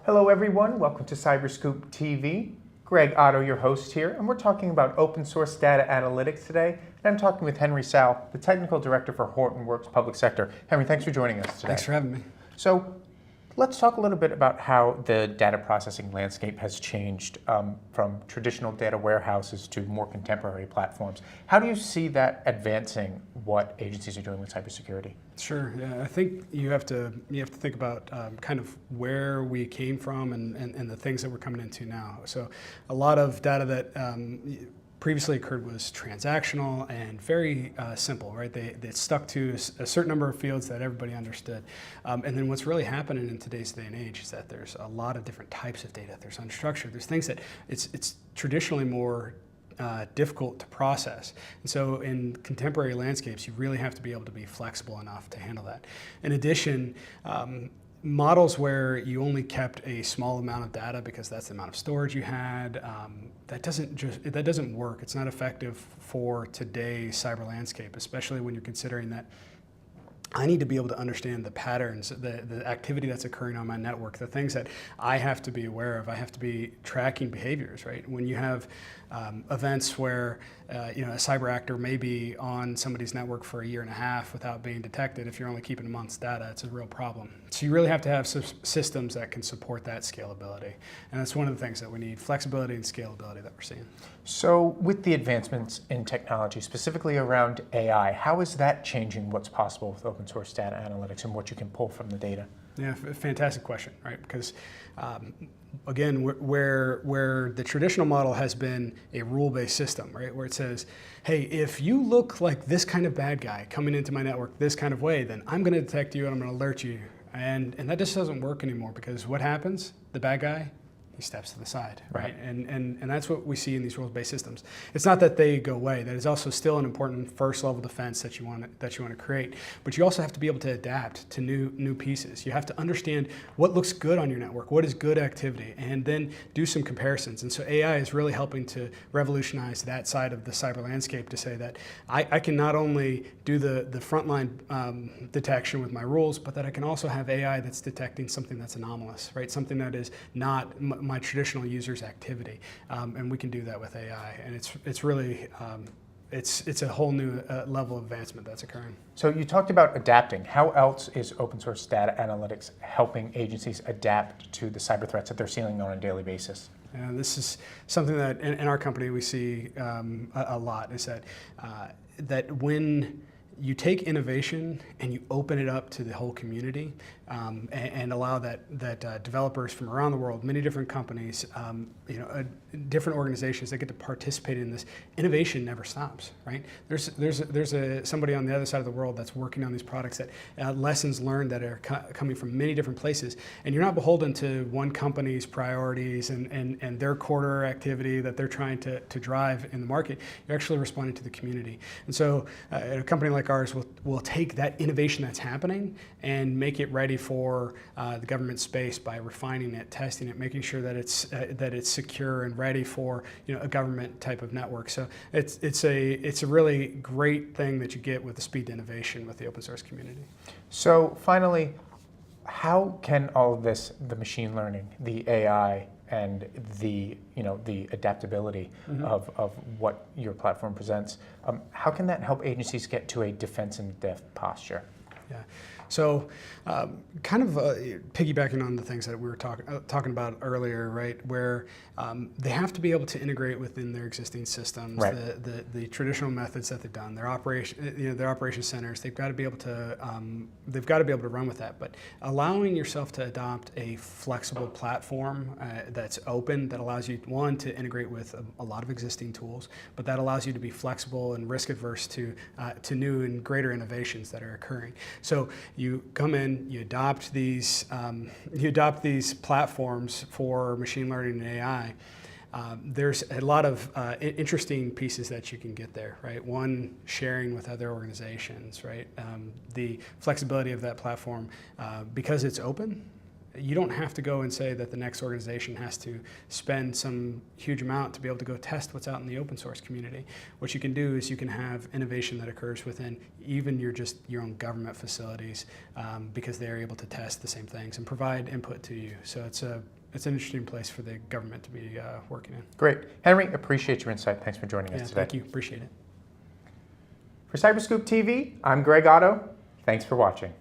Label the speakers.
Speaker 1: Hello everyone, welcome to CyberScoop TV. Greg Otto, your host here, and we're talking about open source data analytics today. And I'm talking with Henry Sowell, the Technical Director for Hortonworks Public Sector. Henry, thanks for joining us today.
Speaker 2: Thanks for having me.
Speaker 1: So let's talk a little bit about how the data processing landscape has changed from traditional data warehouses to more contemporary platforms. How do you see that advancing what agencies are doing with cybersecurity?
Speaker 2: Sure. Yeah, I think you have to think about kind of where we came from and the things that we're coming into now. So a lot of data that previously occurred was transactional and very simple, right? They stuck to a certain number of fields that everybody understood. And then what's really happening in today's day and age is that there's a lot of different types of data. There's unstructured. There's things that it's traditionally more difficult to process. And so in contemporary landscapes, you really have to be able to be flexible enough to handle that. In addition, models where you only kept a small amount of data because that's the amount of storage you had, that doesn't work. It's not effective for today's cyber landscape, especially when you're considering that I need to be able to understand the patterns, the activity that's occurring on my network, the things that I have to be aware of. I have to be tracking behaviors, right? When you have events where a cyber actor may be on somebody's network for a year and a half without being detected, if you're only keeping a month's data, it's a real problem. So you really have to have systems that can support that scalability. And that's one of the things that we need, flexibility and scalability that we're seeing.
Speaker 1: So with the advancements in technology, specifically around AI, how is that changing what's possible with open source data analytics and what you can pull from the data?
Speaker 2: Yeah, fantastic question, right? Because again, where the traditional model has been a rule-based system, right? Where it says, hey, if you look like this kind of bad guy coming into my network this kind of way, then I'm going to detect you and I'm going to alert you. And that just doesn't work anymore, because what happens? The bad guy, he steps to the side, right? And that's what we see in these rules-based systems. It's not that they go away. That is also still an important first-level defense that you want to create. But you also have to be able to adapt to new pieces. You have to understand what looks good on your network, what is good activity, and then do some comparisons. And so AI is really helping to revolutionize that side of the cyber landscape, to say that I can not only do the frontline detection with my rules, but that I can also have AI that's detecting something that's anomalous, right? Something that is not my traditional user's activity, and we can do that with AI, and it's really it's a whole new level of advancement that's occurring.
Speaker 1: So you talked about adapting. How else is open source data analytics helping agencies adapt to the cyber threats that they're seeing on a daily basis?
Speaker 2: And this is something that in our company we see a lot, is that when you take innovation and you open it up to the whole community, and allow that developers from around the world, many different companies, different organizations that get to participate in this, innovation never stops, right? There's somebody on the other side of the world that's working on these products, that lessons learned that are coming from many different places, and you're not beholden to one company's priorities and their quarter activity that they're trying to drive in the market. You're actually responding to the community. And so a company like ours will take that innovation that's happening and make it ready for the government space by refining it, testing it, making sure that it's secure and ready for a government type of network. So it's a really great thing that you get with the speed to innovation with the open source community.
Speaker 1: So finally, how can all of this, the machine learning, the AI, and the adaptability of what your platform presents, how can that help agencies get to a defense in depth posture?
Speaker 2: Yeah. So kind of piggybacking on the things that we were talking about earlier, right, where they have to be able to integrate within their existing systems,
Speaker 1: right.
Speaker 2: the traditional methods that they've done, their operation centers. They've got to be able to run with that. But allowing yourself to adopt a flexible platform that's open, that allows you, one, to integrate with a lot of existing tools, but that allows you to be flexible and risk adverse to new and greater innovations that are occurring. So you come in, you adopt these platforms for machine learning and AI. There's a lot of interesting pieces that you can get there, right? One, sharing with other organizations, right? The flexibility of that platform, because it's open, You don't have to go and say that the next organization has to spend some huge amount to be able to go test what's out in the open source community. What you can do is you can have innovation that occurs within even your own government facilities, because they're able to test the same things and provide input to you. So it's an interesting place for the government to be working in.
Speaker 1: Great. Henry, appreciate your insight. Thanks for joining us today.
Speaker 2: Thank you. Appreciate it.
Speaker 1: For CyberScoop TV, I'm Greg Otto. Thanks for watching.